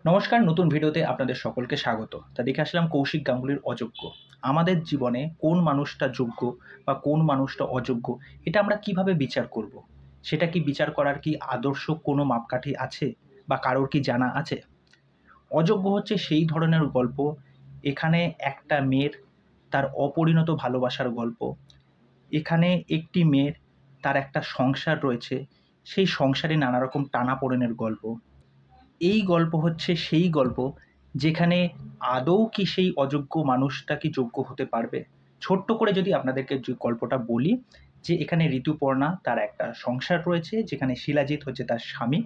নমস্কার, নতুন ভিডিওতে আপনাদের সকলকে স্বাগত। তা দেখে আসলাম কৌশিক গাঙ্গুলির অযোগ্য। আমাদের জীবনে কোন মানুষটা যোগ্য বা কোন মানুষটা অযোগ্য, এটা আমরা কিভাবে বিচার করব? সেটা কি বিচার করার কি আদর্শ কোনো মাপকাঠি আছে বা কারোর কি জানা আছে? অযোগ্য হচ্ছে সেই ধরনের গল্প, এখানে একটা মেয়ের তার অপরিণত ভালোবাসার গল্প। এখানে একটি মেয়ের তার একটা সংসার রয়েছে, সেই সংসারে নানা রকম টানাপোড়েনের গল্প। এই গল্প হচ্ছে সেই গল্প যেখানে আদৌ কি সেই অযোগ্য মানুষটা কি যোগ্য হতে পারবে? ছোট্ট করে যদি আপনাদেরকে যে গল্পটা বলি, যে এখানে ঋতুপর্ণা তার একটা সংসার রয়েছে, যেখানে শিলাজিৎ হচ্ছে তার স্বামী।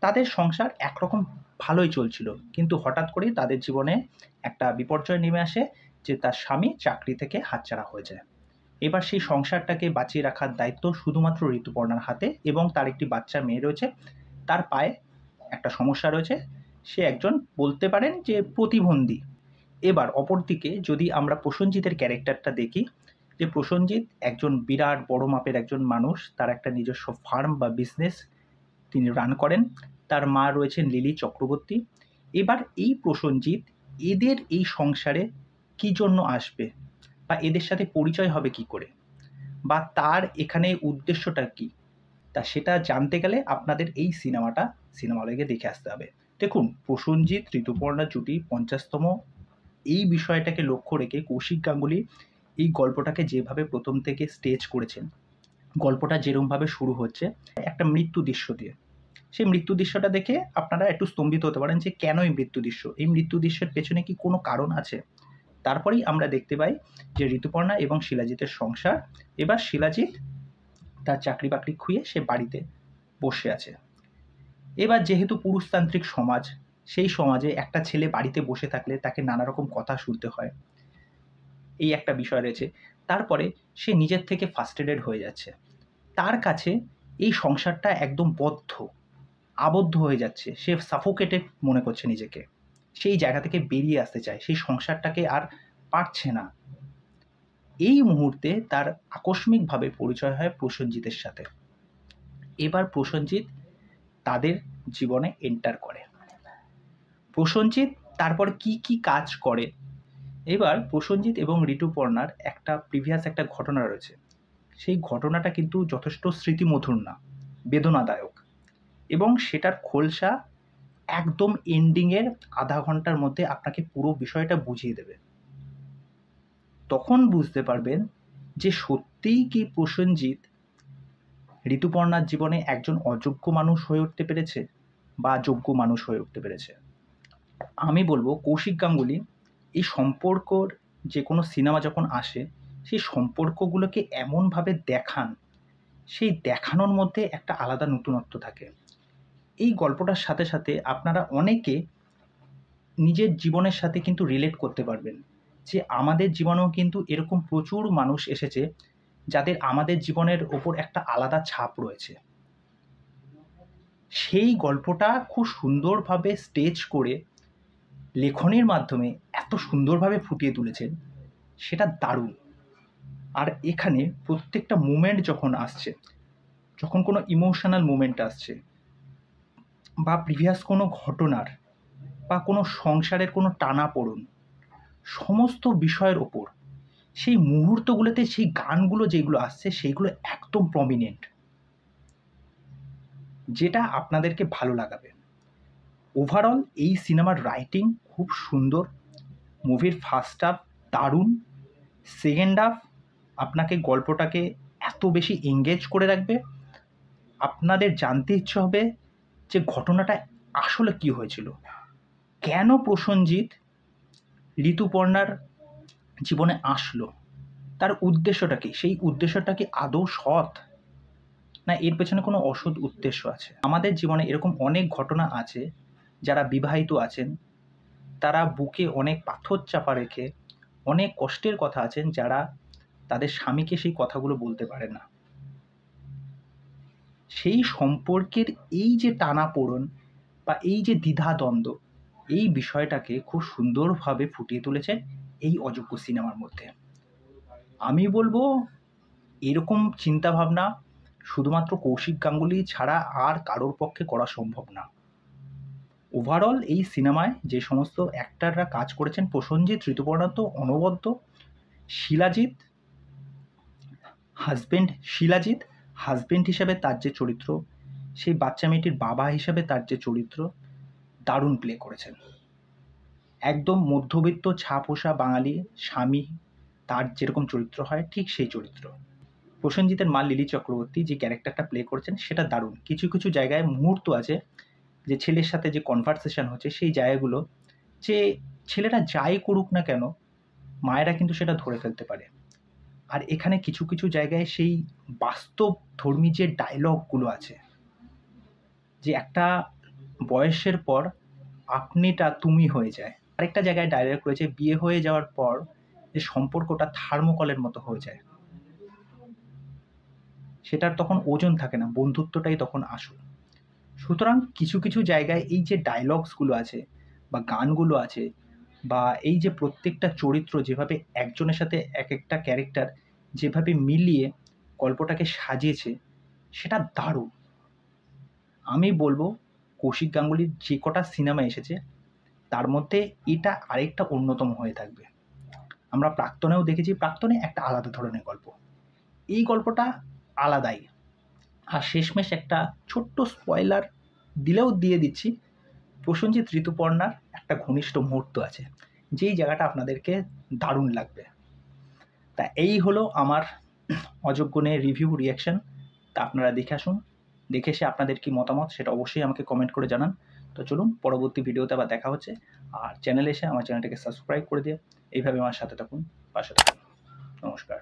তাদের সংসার একরকম ভালোই চলছিল। কিন্তু হঠাৎ করেই তাদের জীবনে একটা বিপর্যয় নেমে আসে, যে তার স্বামী চাকরি থেকে হাতছাড়া হয়ে যায়। এবার সেই সংসারটাকে বাঁচিয়ে রাখার দায়িত্ব শুধুমাত্র ঋতুপর্ণার হাতে, এবং তার একটি বাচ্চা মেয়ে রয়েছে। তার পায়ে একটা সমস্যা রয়েছে, সে একজন বলতে পারেন যে প্রতিবন্ধী। এবার অপরদিকে যদি আমরা প্রসেনজিতের ক্যারেক্টারটা দেখি, যে প্রসেনজিৎ একজন বিরাট বড় মাপের একজন মানুষ, তার একটা নিজস্ব ফার্ম বা বিজনেস তিনি রান করেন। তার মা রয়েছেন লিলি চক্রবর্তী। এবার এই প্রসেনজিৎ এদের এই সংসারে কী জন্য আসবে, বা এদের সাথে পরিচয় হবে কি করে, বা তার এখানে উদ্দেশ্যটা কী, তা সেটা জানতে গেলে আপনাদের এই সিনেমা হলে গিয়ে দেখে আসতে হবে। দেখুন, প্রসেনজিৎ ঋতুপর্ণা জুটি 50তম, এই বিষয়টাকে লক্ষ্য রেখে কৌশিক গাঙ্গুলি এই গল্পটাকে যেভাবে প্রথম থেকে স্টেজ করেছেন, গল্পটা যেরমভাবে শুরু হচ্ছে একটা মৃত্যু দৃশ্য দিয়ে। সেই মৃত্যু দৃশ্যটা দেখে আপনারা একটু স্তম্ভিত হতে পারেন যে কেন এই মৃত্যু দৃশ্য, এই মৃত্যু দৃশ্যের পেছনে কি কোনো কারণ আছে? তারপরেই আমরা দেখতে পাই যে ঋতুপর্ণা এবং শিলাজিতের সংসার। এবার শিলাজিৎ তার চাকরি বাকরি খুইয়ে সে বাড়িতে বসে আছে। এবার যেহেতু পুরুষতান্ত্রিক সমাজ, সেই সমাজে একটা ছেলে বাড়িতে বসে থাকলে তাকে নানা রকম কথা শুনতে হয়, এই একটা বিষয় রয়েছে। তারপরে সে নিজের থেকে ফার্স্ট্রেটেড হয়ে যাচ্ছে। তার কাছে এই সংসারটা একদম আবদ্ধ হয়ে যাচ্ছে। সে সাফোকেটেড মনে করছে নিজেকে। সেই জায়গা থেকে বেরিয়ে আসতে চায়, সেই সংসারটাকে আর পারছে না। এই মুহূর্তে তার আকস্মিকভাবে পরিচয় হয় প্রসেনজিতের সাথে। এবার প্রসেনজিৎ তাদের জীবনে এন্টার করে। প্রসেনজিৎ তারপর কি কি কাজ করে। এবার প্রসেনজিৎ এবং ঋতুপর্ণার একটা প্রিভিয়াস একটা ঘটনা রয়েছে। সেই ঘটনাটা কিন্তু যথেষ্ট স্মৃতিমধুর না, বেদনাদায়ক, এবং সেটার খোলসা একদম এন্ডিংয়ের আধা ঘন্টার মধ্যে আপনাকে পুরো বিষয়টা বুঝিয়ে দেবে। তখন বুঝতে পারবেন যে সত্যিই কি প্রসেনজিৎ ঋতুপর্ণার জীবনে একজন অযোগ্য মানুষ হয়ে উঠতে পেরেছে বা যোগ্য মানুষ হয়ে উঠতে পেরেছে। আমি বলবো কৌশিক গাঙ্গুলি এই সম্পর্কর যে কোনো সিনেমা যখন আসে, সেই সম্পর্কগুলোকে এমনভাবে দেখান, সেই দেখানোর মধ্যে একটা আলাদা নতুনত্ব থাকে। এই গল্পটার সাথে সাথে আপনারা অনেকে নিজের জীবনের সাথে কিন্তু রিলেট করতে পারবেন, যে আমাদের জীবনেও কিন্তু এরকম প্রচুর মানুষ এসেছে যাদের আমাদের জীবনের ওপর একটা আলাদা ছাপ রয়েছে। সেই গল্পটা খুব সুন্দরভাবে স্টেজ করে লেখনীর মাধ্যমে এত সুন্দরভাবে ফুটিয়ে তুলেছেন, সেটা দারুণ। আর এখানে প্রত্যেকটা মুমেন্ট যখন আসছে, যখন কোনো ইমোশনাল মুমেন্ট আসছে, বা প্রিভিয়াস কোনো ঘটনার বা কোনো সংসারের কোনো টানাপোড়েন, সমস্ত বিষয়ের ওপর সেই মুহূর্তগুলোতে সেই গানগুলো যেগুলো আসছে, সেইগুলো একদম প্রমিনেন্ট, যেটা আপনাদেরকে ভালো লাগাবে। ওভারঅল এই সিনেমার রাইটিং খুব সুন্দর। মুভির ফার্স্ট হাফ দারুণ, সেকেন্ড হাফ আপনাকে গল্পটাকে এত বেশি এঙ্গেজ করে রাখবে, আপনাদের জানতে ইচ্ছে হবে যে ঘটনাটা আসলে কী হয়েছিল, কেন প্রসেনজিৎ ঋতুপর্ণার জীবনে আসলো, তার উদ্দেশ্যটা কী, সেই উদ্দেশ্যটা কি আদৌ সৎ, না এর পেছনে কোনো অসৎ উদ্দেশ্য আছে। আমাদের জীবনে এরকম অনেক ঘটনা আছে, যারা বিবাহিত আছেন তারা বুকে অনেক পাথর চাপা রেখে অনেক কষ্টের কথা আছেন, যারা তাদের স্বামীকে সেই কথাগুলো বলতে পারে না। সেই সম্পর্কের এই যে টানাপোড়েন বা এই যে দ্বিধাদ্বন্দ্ব, এই বিষয়টাকে খুব সুন্দরভাবে ফুটিয়ে তুলেছেন এই অযোগ্য সিনেমার মধ্যে। আমি বলবো এরকম চিন্তাভাবনা শুধুমাত্র কৌশিক গাঙ্গুলি ছাড়া আর কারোর পক্ষে করা সম্ভব না। ওভারঅল এই সিনেমায় যে সমস্ত অ্যাক্টাররা কাজ করেছেন, প্রসেনজিৎ, ঋতুপর্ণা তো অনবদ্য, শিলাজিৎ হাজবেন্ড হিসাবে তার যে চরিত্র, সেই বাচ্চা মেয়েটির বাবা হিসাবে তার যে চরিত্র, দারুণ প্লে করেছেন। একদম মধ্যবিত্ত ছাপোষা বাঙালি স্বামী, তার যেরকম চরিত্র হয় ঠিক সেই চরিত্র। প্রসেনজিতের মা লিলি চক্রবর্তী যে ক্যারেক্টারটা প্লে করেছেন সেটা দারুণ। কিছু কিছু জায়গায় মুহূর্ত আছে যে ছেলের সাথে যে কনভারসেশন হচ্ছে, সেই জায়গাগুলো যে ছেলেরা যাই করুক না কেন মায়েরা কিন্তু সেটা ধরে ফেলতে পারে। আর এখানে কিছু কিছু জায়গায় সেই বাস্তব ধর্মী যে ডায়লগগুলো আছে, যে একটা বয়সের পর আপনিটা তুমি হয়ে যায়। আরেকটা জায়গায় ডায়লগ রয়েছে, বিয়ে হয়ে যাওয়ার পর যে সম্পর্কটা থার্মোকলের মতো হয়ে যায়, সেটার তখন ওজন থাকে না, বন্ধুত্বটাই তখন আসল। সুতরাং কিছু কিছু জায়গায় এই যে ডায়লগসগুলো আছে বা গানগুলো আছে, বা এই যে প্রত্যেকটা চরিত্র যেভাবে একজনের সাথে এক একটা ক্যারেক্টার যেভাবে মিলিয়ে গল্পটাকে সাজিয়েছে, সেটা দারুণ। আমি বলবো কৌশিক গাঙ্গুলির যে কটা সিনেমা এসেছে তার মধ্যে এটা আরেকটা অন্যতম হয়ে থাকবে। আমরা প্রাক্তনেও দেখেছি, প্রাক্তনে একটা আলাদা ধরনের গল্প, এই গল্পটা আলাদাই। আর শেষমেশ একটা ছোট্ট স্পয়লার দিলেও দিয়ে দিচ্ছি, প্রসেনজিৎ ঋতুপর্ণার একটা ঘনিষ্ঠ মুহূর্ত আছে, যেই জায়গাটা আপনাদেরকে দারুণ লাগবে। তা এই হলো আমার অযোগ্যনের রিভিউ রিয়াকশন। তা আপনারা দেখে আসুন, দেখে এসে আপনাদের কি মতামত সেটা অবশ্যই আমাকে কমেন্ট করে জানান। তো চলুন পরবর্তী ভিডিওতে আবার দেখা হচ্ছে। আর চ্যানেলে এসে আমার চ্যানেলটাকে সাবস্ক্রাইব করে দিয়ে এইভাবে আমার সাথে থাকুন, পাশে থাকুন। নমস্কার।